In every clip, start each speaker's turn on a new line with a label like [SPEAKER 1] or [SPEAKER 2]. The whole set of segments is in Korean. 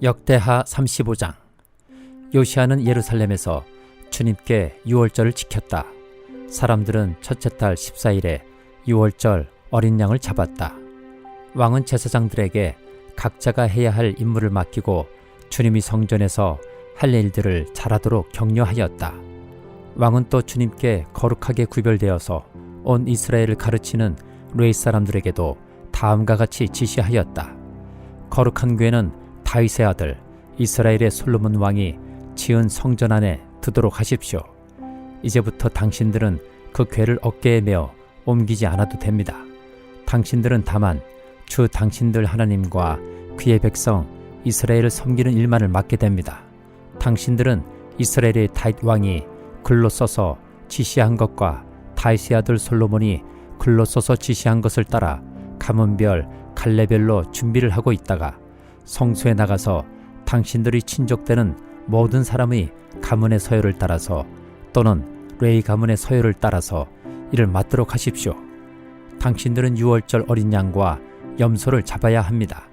[SPEAKER 1] 역대하 35장. 요시야는 예루살렘에서 주님께 유월절을 지켰다. 사람들은 첫째 달 14일에 유월절 어린 양을 잡았다. 왕은 제사장들에게 각자가 해야 할 임무를 맡기고 주님이 성전에서 할 일들을 잘하도록 격려하였다. 왕은 또 주님께 거룩하게 구별되어서 온 이스라엘을 가르치는 레위 사람들에게도 다음과 같이 지시하였다. 거룩한 궤는 다윗의 아들 이스라엘의 솔로몬 왕이 지은 성전 안에 두도록 하십시오. 이제부터 당신들은 그 궤를 어깨에 메어 옮기지 않아도 됩니다. 당신들은 다만 주 당신들 하나님과 그의 백성 이스라엘을 섬기는 일만을 맡게 됩니다. 당신들은 이스라엘의 다윗 왕이 글로 써서 지시한 것과 다윗의 아들 솔로몬이 글로 써서 지시한 것을 따라 가문별 갈래별로 준비를 하고 있다가 성소에 나가서 당신들이 친족되는 모든 사람의 가문의 서열을 따라서 또는 레위 가문의 서열을 따라서 이를 맡도록 하십시오. 당신들은 유월절 어린 양과 염소를 잡아야 합니다.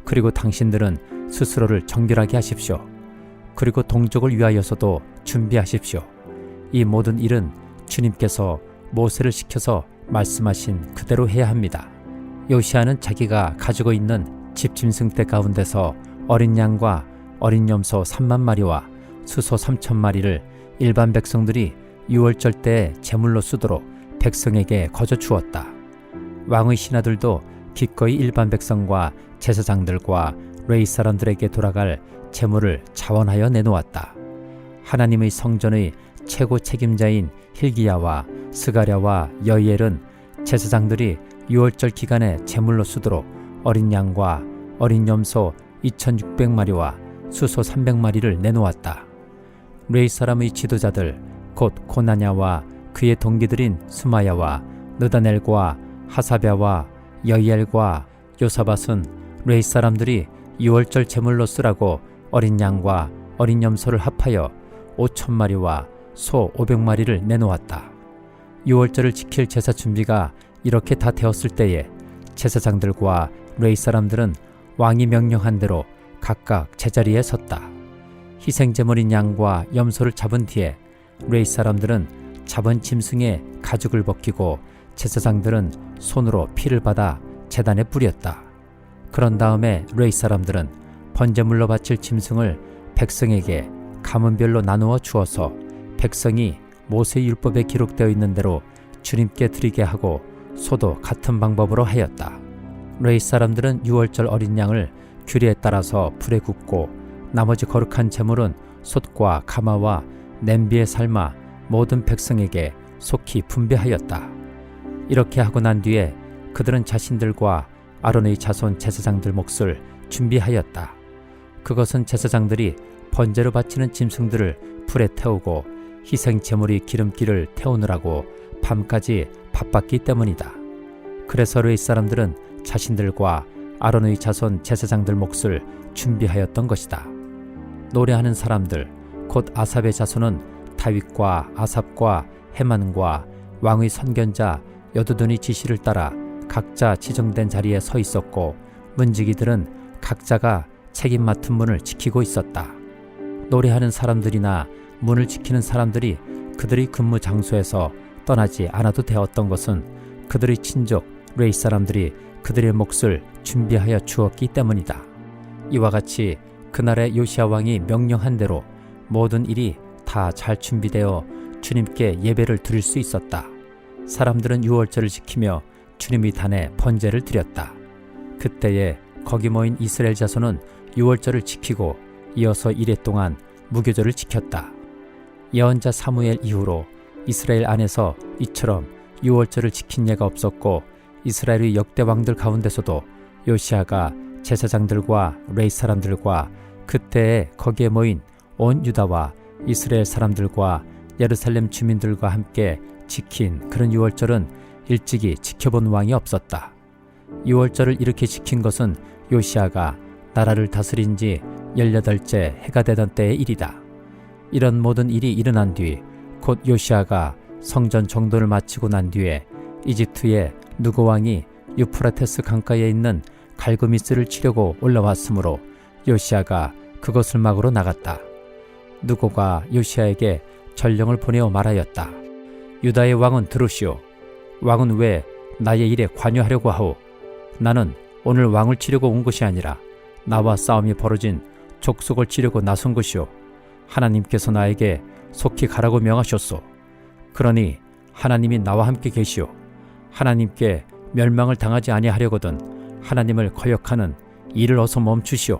[SPEAKER 1] 그리고 당신들은 스스로를 정결하게 하십시오. 그리고 동족을 위하여서도 준비하십시오. 이 모든 일은 주님께서 모세를 시켜서 말씀하신 그대로 해야 합니다. 요시야는 자기가 가지고 있는 집짐승떼 가운데서 어린 양과 어린 염소 3만 마리와 수소 3천 마리를 일반 백성들이 유월절 때에 제물로 쓰도록 백성에게 거저 주었다. 왕의 신하들도 기꺼이 일반 백성과 제사장들과 레위 사람들에게 돌아갈 제물을 자원하여 내놓았다. 하나님의 성전의 최고 책임자인 hil기야와 스가랴와 여이엘은 제사장들이 유월절 기간에 제물로 쓰도록 어린 양과 어린 염소 2600마리와 수소 300마리를 내놓았다. 레위 사람의 지도자들 곧 고나냐와 그의 동기들인 스마야와 느다넬과 하사랴와 여이엘과 요사밧은 레위 사람들이 유월절 제물로 쓰라고 어린 양과 어린 염소를 합하여 5000마리와 소 500마리를 내놓았다. 유월절을 지킬 제사 준비가 이렇게 다 되었을 때에 제사장들과 레위 사람들은 왕이 명령한 대로 각각 제자리에 섰다. 희생제물인 양과 염소를 잡은 뒤에 레위 사람들은 잡은 짐승의 가죽을 벗기고 제사장들은 손으로 피를 받아 제단에 뿌렸다. 그런 다음에 레위 사람들은 번제물로 바칠 짐승을 백성에게 가문별로 나누어 주어서 백성이 모세 율법에 기록되어 있는 대로 주님께 드리게 하고 소도 같은 방법으로 하였다. 레위 사람들은 유월절 어린 양을 규례에 따라서 불에 굽고 나머지 거룩한 제물은 솥과 가마와 냄비에 삶아 모든 백성에게 속히 분배하였다. 이렇게 하고 난 뒤에 그들은 자신들과 아론의 자손 제사장들 몫을 준비하였다. 그것은 제사장들이 번제로 바치는 짐승들을 불에 태우고 희생 제물이 기름기를 태우느라고 밤까지 바빴기 때문이다. 그래서 레위 사람들은 자신들과 아론의 자손 제사장들 몫을 준비하였던 것이다. 노래하는 사람들 곧 아삽의 자손은 다윗과 아삽과 헤만과 왕의 선견자 여두둔의 지시를 따라 각자 지정된 자리에 서 있었고 문지기들은 각자가 책임 맡은 문을 지키고 있었다. 노래하는 사람들이나 문을 지키는 사람들이 그들의 근무 장소에서 떠나지 않아도 되었던 것은 그들의 친족 레위 사람들이 그들의 몫을 준비하여 주었기 때문이다. 이와 같이 그날의 요시야 왕이 명령한 대로 모든 일이 다 잘 준비되어 주님께 예배를 드릴 수 있었다. 사람들은 유월절을 지키며 주님의 단에 번제를 드렸다. 그때에 거기 모인 이스라엘 자손은 유월절을 지키고 이어서 이레 동안 무교절을 지켰다. 예언자 사무엘 이후로 이스라엘 안에서 이처럼 유월절을 지킨 예가 없었고 이스라엘의 역대 왕들 가운데서도 요시야가 제사장들과 레위 사람들과 그때에 거기에 모인 온 유다와 이스라엘 사람들과 예루살렘 주민들과 함께 지킨 그런 유월절은 일찍이 지켜본 왕이 없었다. 유월절을 이렇게 지킨 것은 요시야가 나라를 다스린 지 18째 해가 되던 때의 일이다. 이런 모든 일이 일어난 뒤 곧 요시야가 성전 정돈을 마치고 난 뒤에 이집트의 누고 왕이 유프라테스 강가에 있는 갈그미스를 치려고 올라왔으므로 요시야가 그것을 막으러 나갔다. 누고가 요시야에게 전령을 보내어 말하였다. 유다의 왕은 들으시오. 왕은 왜 나의 일에 관여하려고 하오? 나는 오늘 왕을 치려고 온 것이 아니라 나와 싸움이 벌어진 족속을 치려고 나선 것이오. 하나님께서 나에게 속히 가라고 명하셨소. 그러니 하나님이 나와 함께 계시오. 하나님께 멸망을 당하지 아니하려거든 하나님을 거역하는 일을 어서 멈추시오.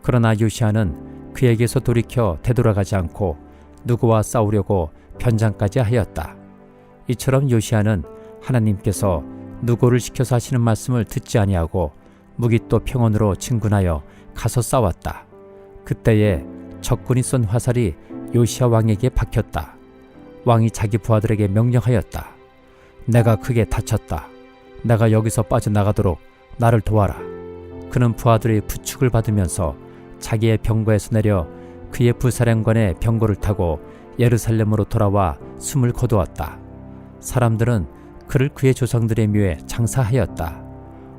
[SPEAKER 1] 그러나 요시야는 그에게서 돌이켜 되돌아가지 않고 누구와 싸우려고 변장까지 하였다. 이처럼 요시야는 하나님께서 누구를 시켜서 하시는 말씀을 듣지 아니하고 무기또 평원으로 진군하여 가서 싸웠다. 그때에 적군이 쏜 화살이 요시야 왕에게 박혔다. 왕이 자기 부하들에게 명령하였다. 내가 크게 다쳤다. 내가 여기서 빠져나가도록 나를 도와라. 그는 부하들의 부축을 받으면서 자기의 병거에서 내려 그의 부사령관의 병거를 타고 예루살렘으로 돌아와 숨을 거두었다. 사람들은 그를 그의 조상들의 묘에 장사하였다.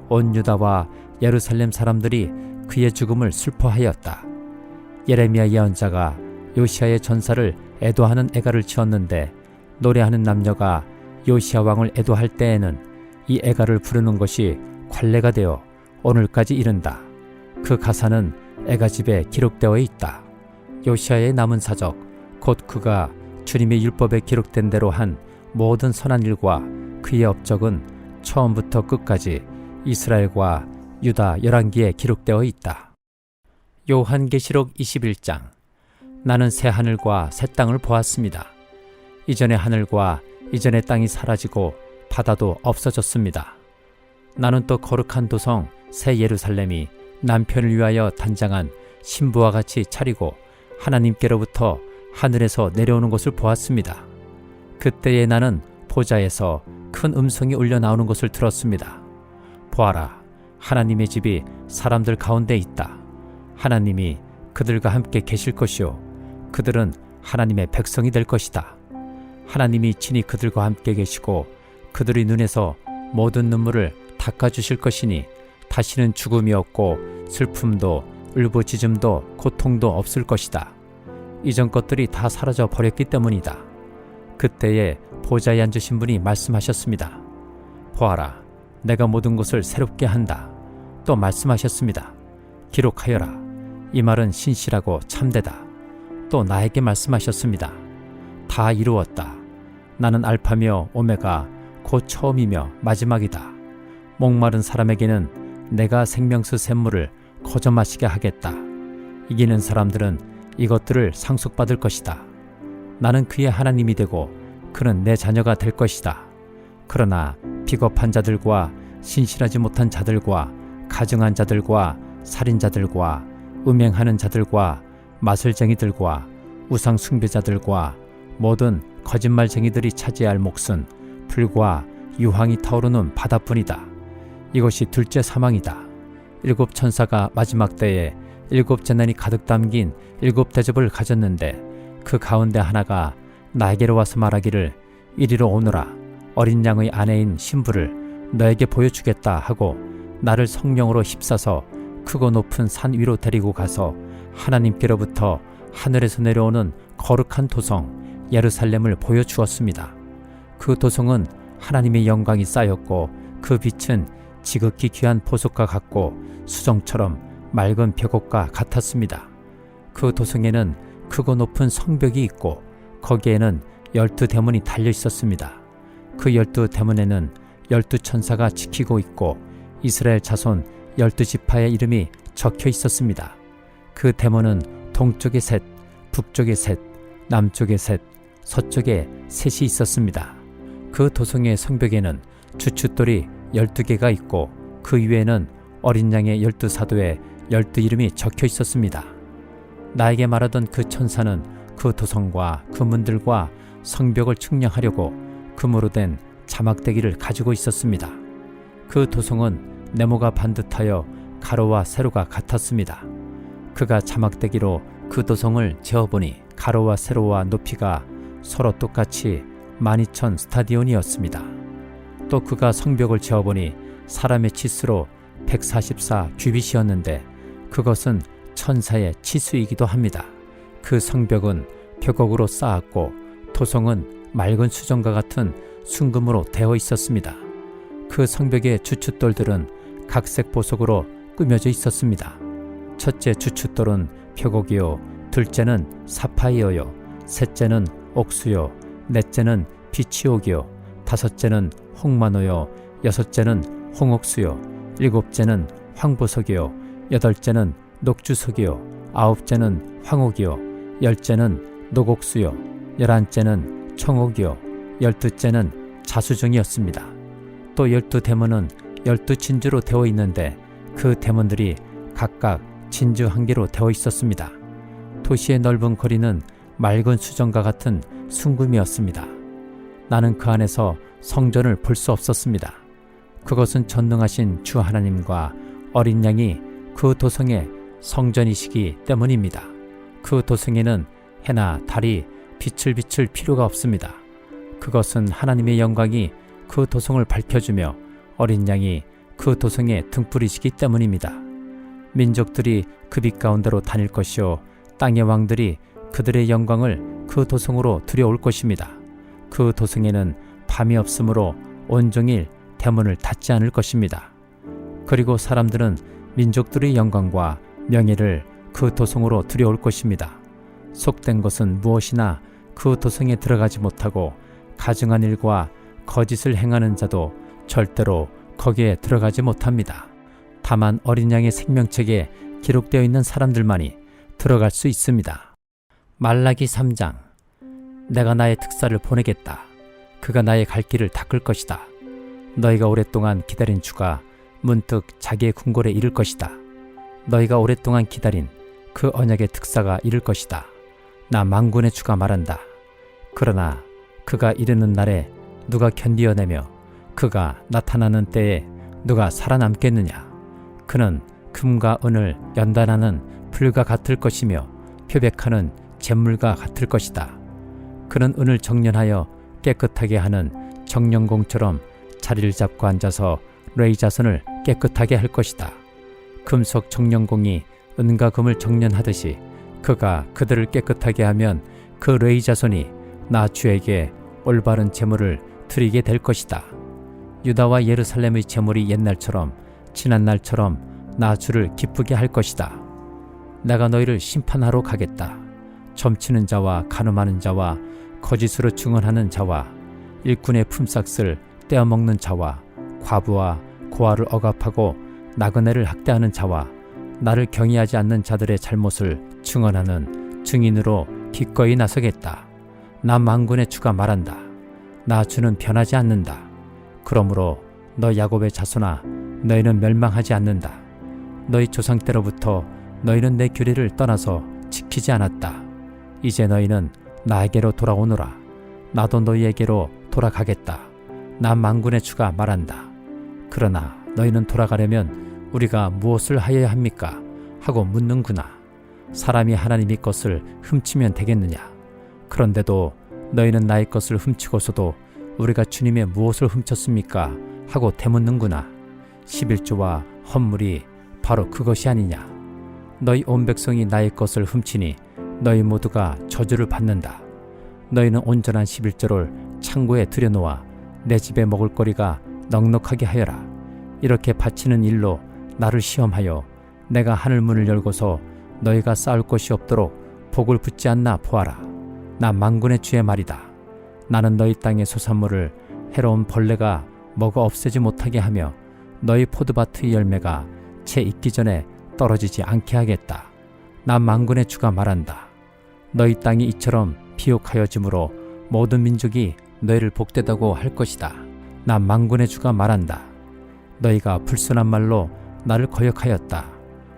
[SPEAKER 1] 온 유다와 예루살렘 사람들이 그의 죽음을 슬퍼하였다. 예레미야 예언자가 요시야의 전사를 애도하는 애가를 지었는데 노래하는 남녀가 요시야 왕을 애도할 때에는 이 애가를 부르는 것이 관례가 되어 오늘까지 이른다. 그 가사는 애가집에 기록되어 있다. 요시야의 남은 사적, 곧 그가 주님의 율법에 기록된 대로 한 모든 선한 일과 그의 업적은 처음부터 끝까지 이스라엘과 유다 열왕기에 기록되어 있다. 요한계시록 21장. 나는 새 하늘과 새 땅을 보았습니다. 이전의 하늘과 이전의 땅이 사라지고 바다도 없어졌습니다. 나는 또 거룩한 도성 새 예루살렘이 남편을 위하여 단장한 신부와 같이 차리고 하나님께로부터 하늘에서 내려오는 것을 보았습니다. 그때에 나는 보좌에서 큰 음성이 울려 나오는 것을 들었습니다. 보아라, 하나님의 집이 사람들 가운데 있다. 하나님이 그들과 함께 계실 것이요 그들은 하나님의 백성이 될 것이다. 하나님이 친히 그들과 함께 계시고 그들의 눈에서 모든 눈물을 닦아주실 것이니 다시는 죽음이 없고 슬픔도 울부짖음도 고통도 없을 것이다. 이전 것들이 다 사라져 버렸기 때문이다. 그때에 보좌에 앉으신 분이 말씀하셨습니다. 보아라, 내가 모든 것을 새롭게 한다. 또 말씀하셨습니다. 기록하여라. 이 말은 신실하고 참되다. 또 나에게 말씀하셨습니다. 다 이루었다. 나는 알파며 오메가 곧 처음이며 마지막이다. 목마른 사람에게는 내가 생명수 샘물을 거저 마시게 하겠다. 이기는 사람들은 이것들을 상속받을 것이다. 나는 그의 하나님이 되고 그는 내 자녀가 될 것이다. 그러나 비겁한 자들과 신실하지 못한 자들과 가증한 자들과 살인자들과 음행하는 자들과 마술쟁이들과 우상 숭배자들과 모든 거짓말쟁이들이 차지할 몫은 불과 유황이 타오르는 바다뿐이다. 이것이 둘째 사망이다. 7 천사가 마지막 때에 7 재난이 가득 담긴 7 대접을 가졌는데 그 가운데 하나가 나에게로 와서 말하기를 이리로 오너라. 어린 양의 아내인 신부를 너에게 보여주겠다 하고 나를 성령으로 휩싸서 크고 높은 산 위로 데리고 가서 하나님께로부터 하늘에서 내려오는 거룩한 도성 예루살렘을 보여주었습니다. 그 도성은 하나님의 영광이 쌓였고 그 빛은 지극히 귀한 보석과 같고 수정처럼 맑은 벽옥과 같았습니다. 그 도성에는 크고 높은 성벽이 있고 거기에는 12 대문이 달려 있었습니다. 그 12 대문에는 12 천사가 지키고 있고 이스라엘 자손 12지파의 이름이 적혀 있었습니다. 그 대문은 동쪽에 셋, 북쪽에 셋, 남쪽에 셋, 서쪽에 셋이 있었습니다. 그 도성의 성벽에는 주춧돌이 12개가 있고 그 위에는 어린 양의 12사도의 12 이름이 적혀 있었습니다. 나에게 말하던 그 천사는 그 도성과 그 문들과 성벽을 측량하려고 금으로 된 자막대기를 가지고 있었습니다. 그 도성은 네모가 반듯하여 가로와 세로가 같았습니다. 그가 자막대기로 그 도성을 재어보니 가로와 세로와 높이가 서로 똑같이 12,000 스타디온이었습니다. 또 그가 성벽을 재어보니 사람의 치수로 144 규빗이었는데 그것은 천사의 치수이기도 합니다. 그 성벽은 벽옥으로 쌓았고 토성은 맑은 수정과 같은 순금으로 되어 있었습니다. 그 성벽의 주춧돌들은 각색 보석으로 꾸며져 있었습니다. 첫째 주춧돌은 벽옥이요, 둘째는 사파이어요, 셋째는 옥수요, 넷째는 비치옥이요, 다섯째는 홍마노요, 여섯째는 홍옥수요, 일곱째는 황보석이요, 여덟째는 녹주석이요, 아홉째는 황옥이요, 열째는 녹옥수요, 열한째는 청옥이요, 열두째는 자수정이었습니다. 또 12대문은 12진주로 되어 있는데 그 대문들이 각각 진주 한 개로 되어 있었습니다. 도시의 넓은 거리는 맑은 수정과 같은 순금이었습니다. 나는 그 안에서 성전을 볼 수 없었습니다. 그것은 전능하신 주 하나님과 어린 양이 그 도성의 성전이시기 때문입니다. 그 도성에는 해나 달이 빛을 비출 필요가 없습니다. 그것은 하나님의 영광이 그 도성을 밝혀주며 어린 양이 그 도성의 등불이시기 때문입니다. 민족들이 그 빛 가운데로 다닐 것이요, 땅의 왕들이 그들의 영광을 그 도성으로 들여올 것입니다. 그 도성에는 밤이 없으므로 온종일 대문을 닫지 않을 것입니다. 그리고 사람들은 민족들의 영광과 명예를 그 도성으로 들여올 것입니다. 속된 것은 무엇이나 그 도성에 들어가지 못하고 가증한 일과 거짓을 행하는 자도 절대로 거기에 들어가지 못합니다. 다만 어린 양의 생명책에 기록되어 있는 사람들만이 들어갈 수 있습니다. 말라기 3장. 내가 나의 특사를 보내겠다. 그가 나의 갈 길을 닦을 것이다. 너희가 오랫동안 기다린 주가 문득 자기의 궁궐에 이를 것이다. 너희가 오랫동안 기다린 그 언약의 특사가 이를 것이다. 나 만군의 주가 말한다. 그러나 그가 이르는 날에 누가 견디어내며 그가 나타나는 때에 누가 살아남겠느냐. 그는 금과 은을 연단하는 불과 같을 것이며 표백하는 잿물과 같을 것이다. 그는 은을 정련하여 깨끗하게 하는 정련공처럼 자리를 잡고 앉아서 레이 자손을 깨끗하게 할 것이다. 금속 정련공이 은과 금을 정련하듯이 그가 그들을 깨끗하게 하면 그 레이 자손이 나 주에게 올바른 제물을 드리게 될 것이다. 유다와 예루살렘의 제물이 옛날처럼 지난 날처럼 나 주를 기쁘게 할 것이다. 내가 너희를 심판하러 가겠다. 점치는 자와 간음하는 자와 거짓으로 증언하는 자와 일꾼의 품삯을 떼어먹는 자와 과부와 고아를 억압하고 나그네를 학대하는 자와 나를 경외하지 않는 자들의 잘못을 증언하는 증인으로 기꺼이 나서겠다. 나 만군의 주가 말한다. 나 주는 변하지 않는다. 그러므로 너 야곱의 자손아, 너희는 멸망하지 않는다. 너희 조상 때로부터 너희는 내 규례를 떠나서 지키지 않았다. 이제 너희는 나에게로 돌아오노라. 나도 너희에게로 돌아가겠다. 나 만군의 주가 말한다. 그러나 너희는 돌아가려면 우리가 무엇을 하여야 합니까? 하고 묻는구나. 사람이 하나님의 것을 훔치면 되겠느냐? 그런데도 너희는 나의 것을 훔치고서도 우리가 주님의 무엇을 훔쳤습니까? 하고 되묻는구나. 11조와 헌물이 바로 그것이 아니냐. 너희 온 백성이 나의 것을 훔치니 너희 모두가 저주를 받는다. 너희는 온전한 11조를 창고에 들여놓아 내 집에 먹을거리가 넉넉하게 하여라. 이렇게 바치는 일로 나를 시험하여 내가 하늘문을 열고서 너희가 쌓을 것이 없도록 복을 붙지 않나 보아라. 나 만군의 주의 말이다. 나는 너희 땅의 소산물을 해로운 벌레가 먹어 없애지 못하게 하며 너희 포도밭의 열매가 채 익기 전에 떨어지지 않게 하겠다. 나 만군의 주가 말한다. 너희 땅이 이처럼 비옥하여짐으로 모든 민족이 너희를 복되다고 할 것이다. 나 만군의 주가 말한다. 너희가 불순한 말로 나를 거역하였다.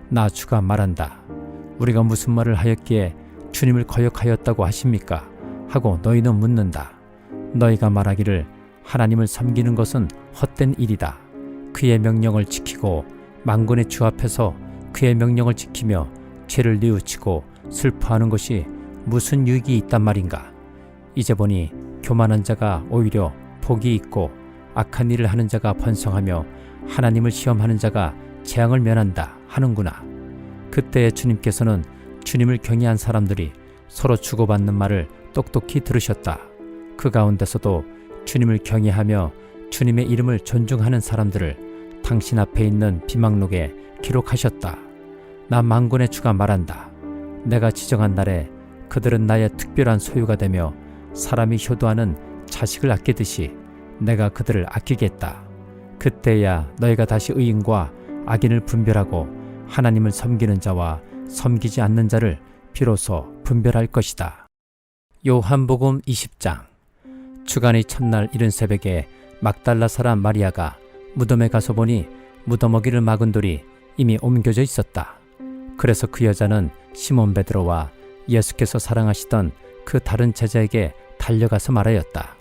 [SPEAKER 1] 나 주가 말한다. 우리가 무슨 말을 하였기에 주님을 거역하였다고 하십니까? 하고 너희는 묻는다. 너희가 말하기를 하나님을 섬기는 것은 헛된 일이다. 그의 명령을 지키고 만군의 주 앞에서 그의 명령을 지키며 죄를 뉘우치고 슬퍼하는 것이 무슨 유익이 있단 말인가? 이제 보니 교만한 자가 오히려 복이 있고 악한 일을 하는 자가 번성하며 하나님을 시험하는 자가 재앙을 면한다 하는구나. 그때 주님께서는 주님을 경외한 사람들이 서로 주고받는 말을 똑똑히 들으셨다. 그 가운데서도 주님을 경외하며 주님의 이름을 존중하는 사람들을 당신 앞에 있는 비망록에 기록하셨다. 나 만군의 주가 말한다. 내가 지정한 날에 그들은 나의 특별한 소유가 되며 사람이 효도하는 자식을 아끼듯이 내가 그들을 아끼겠다. 그때야 너희가 다시 의인과 악인을 분별하고 하나님을 섬기는 자와 섬기지 않는 자를 비로소 분별할 것이다. 요한복음 20장. 주간의 첫날 이른 새벽에 막달라 사람 마리아가 무덤에 가서 보니 무덤어기를 막은 돌이 이미 옮겨져 있었다. 그래서 그 여자는 시몬 베드로와 예수께서 사랑하시던 그 다른 제자에게 달려가서 말하였다.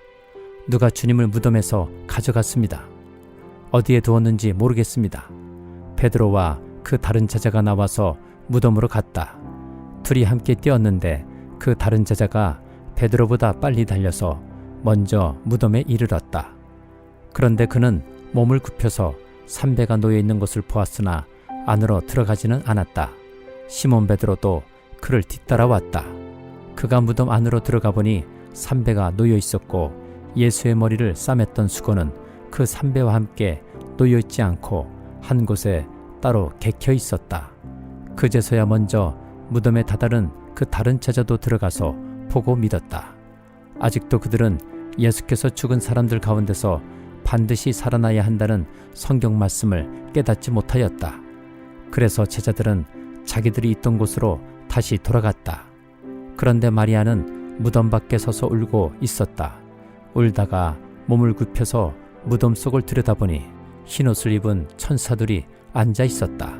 [SPEAKER 1] 누가 주님을 무덤에서 가져갔습니다. 어디에 두었는지 모르겠습니다. 베드로와 그 다른 제자가 나와서 무덤으로 갔다. 둘이 함께 뛰었는데 그 다른 제자가 베드로보다 빨리 달려서 먼저 무덤에 이르렀다. 그런데 그는 몸을 굽혀서 삼배가 놓여 있는 것을 보았으나 안으로 들어가지는 않았다. 시몬 베드로도 그를 뒤따라왔다. 그가 무덤 안으로 들어가 보니 삼배가 놓여 있었고 예수의 머리를 싸맸던 수건은 그 삼배와 함께 놓여 있지 않고 한 곳에 따로 개켜 있었다. 그제서야 먼저 무덤에 다다른 그 다른 제자도 들어가서 보고 믿었다. 아직도 그들은 예수께서 죽은 사람들 가운데서 반드시 살아나야 한다는 성경 말씀을 깨닫지 못하였다. 그래서 제자들은 자기들이 있던 곳으로 다시 돌아갔다. 그런데 마리아는 무덤 밖에 서서 울고 있었다. 울다가 몸을 굽혀서 무덤 속을 들여다보니 흰옷을 입은 천사들이 앉아 있었다.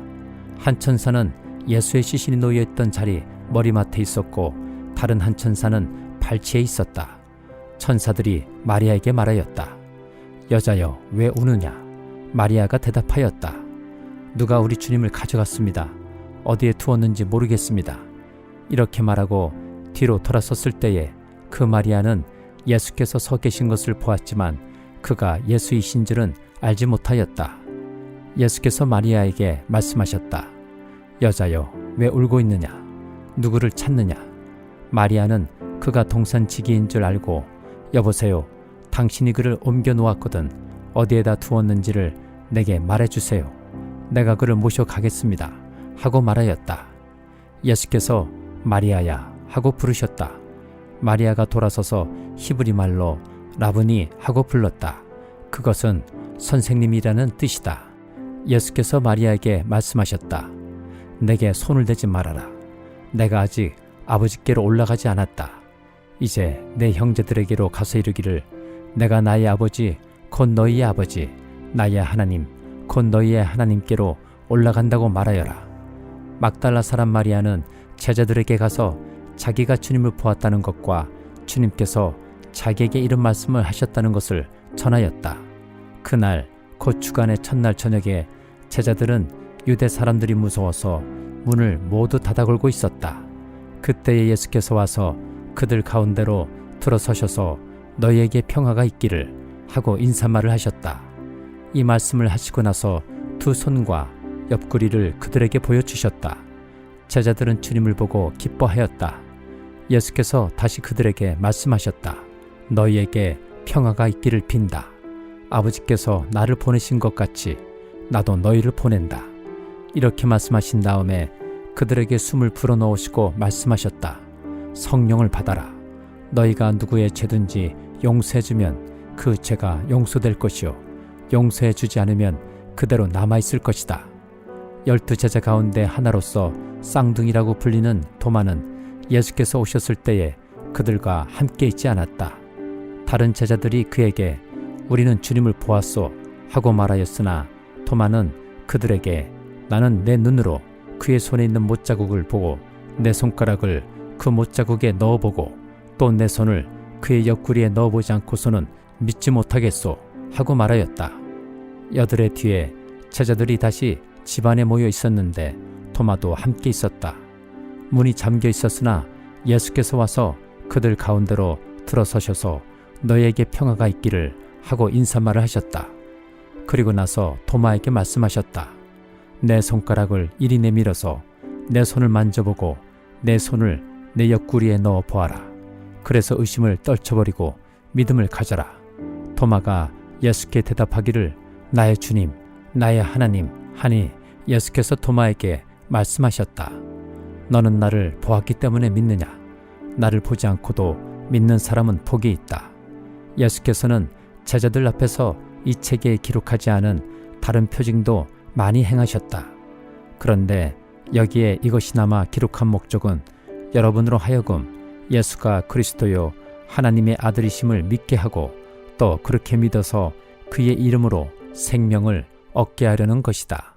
[SPEAKER 1] 한 천사는 예수의 시신이 놓여있던 자리 머리맡에 있었고 다른 한 천사는 발치에 있었다. 천사들이 마리아에게 말하였다. 여자여, 왜 우느냐? 마리아가 대답하였다. 누가 우리 주님을 가져갔습니다. 어디에 두었는지 모르겠습니다. 이렇게 말하고 뒤로 돌아섰을 때에 그 마리아는 예수께서 서 계신 것을 보았지만 그가 예수이신 줄은 알지 못하였다. 예수께서 마리아에게 말씀하셨다. 여자여, 왜 울고 있느냐? 누구를 찾느냐? 마리아는 그가 동산지기인 줄 알고 여보세요, 당신이 그를 옮겨 놓았거든 어디에다 두었는지를 내게 말해주세요. 내가 그를 모셔가겠습니다 하고 말하였다. 예수께서 마리아야 하고 부르셨다. 마리아가 돌아서서 히브리 말로 라브니 하고 불렀다. 그것은 선생님이라는 뜻이다. 예수께서 마리아에게 말씀하셨다. 내게 손을 대지 말아라. 내가 아직 아버지께로 올라가지 않았다. 이제 내 형제들에게로 가서 이르기를 내가 나의 아버지 곧 너희의 아버지 나의 하나님 곧 너희의 하나님께로 올라간다고 말하여라. 막달라 사람 마리아는 제자들에게 가서 자기가 주님을 보았다는 것과 주님께서 자기에게 이런 말씀을 하셨다는 것을 전하였다. 그날 곧 주간의 첫날 저녁에 제자들은 유대 사람들이 무서워서 문을 모두 닫아걸고 있었다. 그때에 예수께서 와서 그들 가운데로 들어서셔서 너희에게 평화가 있기를 하고 인사말을 하셨다. 이 말씀을 하시고 나서 두 손과 옆구리를 그들에게 보여주셨다. 제자들은 주님을 보고 기뻐하였다. 예수께서 다시 그들에게 말씀하셨다. 너희에게 평화가 있기를 빈다. 아버지께서 나를 보내신 것 같이 나도 너희를 보낸다. 이렇게 말씀하신 다음에 그들에게 숨을 불어넣으시고 말씀하셨다. 성령을 받아라. 너희가 누구의 죄든지 용서해주면 그 죄가 용서될 것이요 용서해주지 않으면 그대로 남아있을 것이다. 12 제자 가운데 하나로서 쌍둥이라고 불리는 도마는 예수께서 오셨을 때에 그들과 함께 있지 않았다. 다른 제자들이 그에게 우리는 주님을 보았소 하고 말하였으나 도마는 그들에게 나는 내 눈으로 그의 손에 있는 못자국을 보고 내 손가락을 그 못자국에 넣어보고 또 내 손을 그의 옆구리에 넣어보지 않고서는 믿지 못하겠소 하고 말하였다. 여들의 뒤에 제자들이 다시 집안에 모여 있었는데 도마도 함께 있었다. 문이 잠겨 있었으나 예수께서 와서 그들 가운데로 들어서셔서 너희에게 평화가 있기를 하고 인사말을 하셨다. 그리고 나서 도마에게 말씀하셨다. 내 손가락을 이리 내밀어서 내 손을 만져보고 내 손을 내 옆구리에 넣어 보아라. 그래서 의심을 떨쳐버리고 믿음을 가져라. 도마가 예수께 대답하기를 나의 주님, 나의 하나님 하니 예수께서 도마에게 말씀하셨다. 너는 나를 보았기 때문에 믿느냐? 나를 보지 않고도 믿는 사람은 복이 있다. 예수께서는 제자들 앞에서 이 책에 기록하지 않은 다른 표징도 많이 행하셨다. 그런데 여기에 이것이 남아 기록한 목적은 여러분으로 하여금 예수가 그리스도요 하나님의 아들이심을 믿게 하고 또 그렇게 믿어서 그의 이름으로 생명을 얻게 하려는 것이다.